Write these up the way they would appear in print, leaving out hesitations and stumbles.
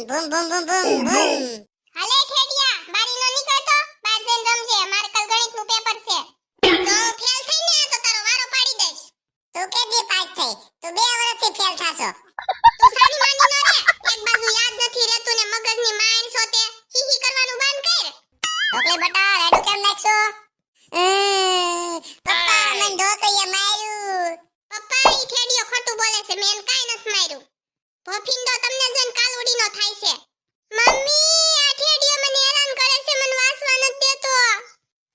બૂમ બૂમ બૂમ બૂમ બૂમ. હાલે ઠેડિયા બારી નો નીકળતો બાર જઈને રમજે મારે કાલ ગણિત નું પેપર છે તો ફેલ થઈને તો તારો વારો પાડી દઈશ તું કેદી પાસ થઈ? તું 2 વર્ષથી ફેલ થાશો. તું સાની માની નો રે એક બાજુ યાદ નથી રહેતું ને મગજની માઈન સોતે હી કરવાનું બંધ કર ઢોકળી બટા રેડું કેમ નાખશો? પપ્પા મને ઢોકળીએ માર્યું. પપ્પા ઈ ઠેડિયો ખોટું બોલે છે મેં કાઈ નથી માર્યું ભફિંડો તમને જોઈને કાલવડીનો થાય છે મમ્મી આ ઠેડિયો મને હેરાન કરે છે મને વાસવા નથી દેતો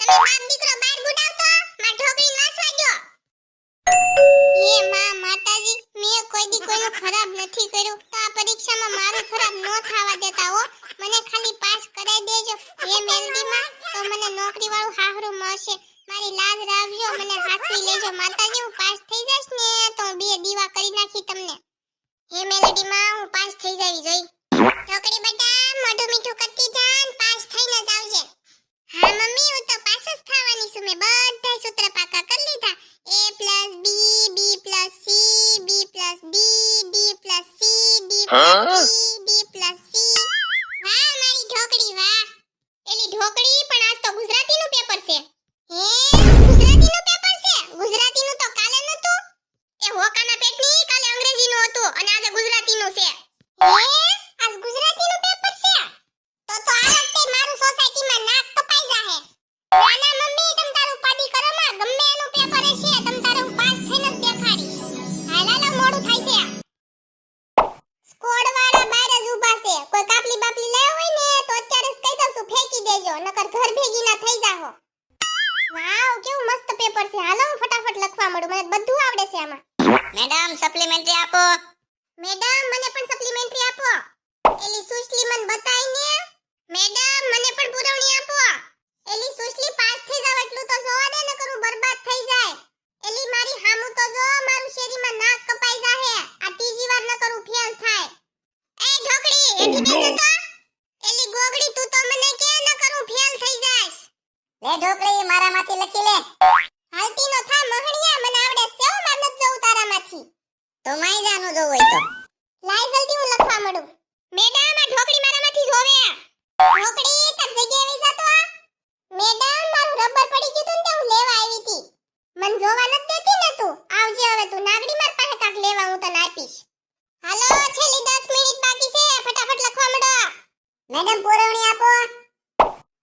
તમે બાપ દીકરો બહાર ગુડાવતો માર ઢોકળીને વાસવા દો હે માં માતાજી મેં કોઈ દી કોઈનું ખરાબ નથી કર્યું તો આ પરીક્ષામાં મારું ખરાબ ન થવા દેતા હો મને ખાલી પાસ કરાઈ દેજો હે મેલડીમાં તો મને નોકરી વાળું હાહરું મળશે મારી લાજ રાખજો મને હાથવી લેજો માતાજી હું પાસ થઈ જઈશ ને તો 2 દીવા કરી નાખી તમને હે મેલડીમાં હું પાસ થઈ જાવી જોઈ ઢોકળી બટા મોઢું મીઠું કરતી જાન પાસ થઈને જ આવજે હા મમ્મી હું તો પાસ જ થવાની છું મેં બધા સૂત્ર પાકા કરી લીધા a + b b + c b + d d + c d + c d + c વાહ મારી ઢોકળી વાહ એલી ઢોકળી પણ આજ તો ગુજરાતીનું પેપર છે હે ગુજરાતીનું પેપર છે ગુજરાતીનું તો કાલે નતું એ હોકાના પેટની કાલે અંગ્રેજીનું હતું અને આજે ગુજરાતીનું છે હે આજ ગુજરાતીનું પેપર છે તો આ વખતે મારું સોસાયટીમાં નાક કપાઈ જાહે નાના મમ્મી તમ તારું પાડી કરો માં ગમે એનું પેપર હશે તમ તારે હું પાસ થઈને જ દેખાડી હાલાલા મોડું થાય છે સ્કોડ વાળા બહાર જ ઊભા છે કોઈ કાપલી બાપલી લાવ હોય ને તો અત્યારે જ કહી દઉં છું ફેંકી દેજો નકર ઘર ભેગી ના થઈ જાહો વાવ કેવું મસ્ત પેપર છે હાલો હું ફટાફટ લખવા મળું મને બધું આવડે છે આમાં મેડમ સપ્લિમેન્ટરી આપો. મેડમ મને પણ સપ્લિમેન્ટરી આપો એલી સુશલી મને બતાઈને મેડમ મને પણ પુરવણી આપો એલી સુશલી પાસ થઈ જાવ એટલું તો જોવા દે નકર હું બરબાદ થઈ જાય એલી મારી હામું તો જો મારું શેરીમાં નાક કપાઈ જાહે આ ત્રીજી વાર ન કરું ફેલ થાય એ ઢોકળી એઠી બેસો તો એલી ગોગડી તું તો મને કે ન કરું ફેલ થઈ જાશ લે ઢોકળી મારામાંથી લખી લે. હાલતી નો થા મહણિયા મને આવડે છે હો માર નત જવું તારામાંથી તો માઈ જાનું જોવું હોય તો. લાય જલ્દી હું લખવા મળું મેડમ આ ઢોકળી મારામાંથી જોવે ઢોકળી તાર જગ્યાએ વઈ જાતો આ મેડમ મારું રબર પડી ગયું તું ને હું લેવા આવી હતી મન જોવા નત દેતી ને તું આવજે હવે તું નાગડી માર પાસે કાક લેવા હું તને આપીશ હાલો છેલ્લી 10 મિનિટ બાકી છે ફટાફટ લખવા માંડો મેડમ પુરવણી આપો.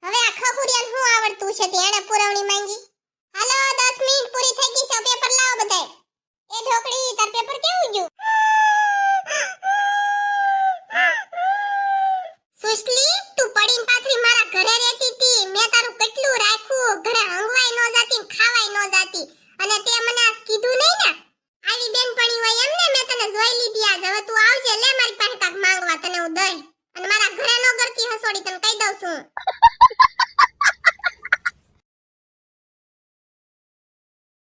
હવે આ ખબુરિયાને શું આવડતું છે તે એને પુરવણી માંગી હાલો 10 મિનિટ પૂરી થઈ ગઈ છે પેપર લાવો બધાય એ ઢોકળી તાર પેપર કેવું ગયું સુશલી તું પડીન પાથરી મારા ઘરે રહેતી હતી મેં તારું કેટલું રાખ્યું ઘરે હંગવાય ન જાતી ને ખાવાય ન જાતી અને તે મને આ કીધું નહીં ને આવી બેનપણી હોય એમ ને મેં તને જોઈ લીધી આજ હવે તું આવજે લે મારી પાસે કાક માંગવા તને હું દઈ અને મારા ઘરે ન કરતી હસોડી તને કહી દઉં છું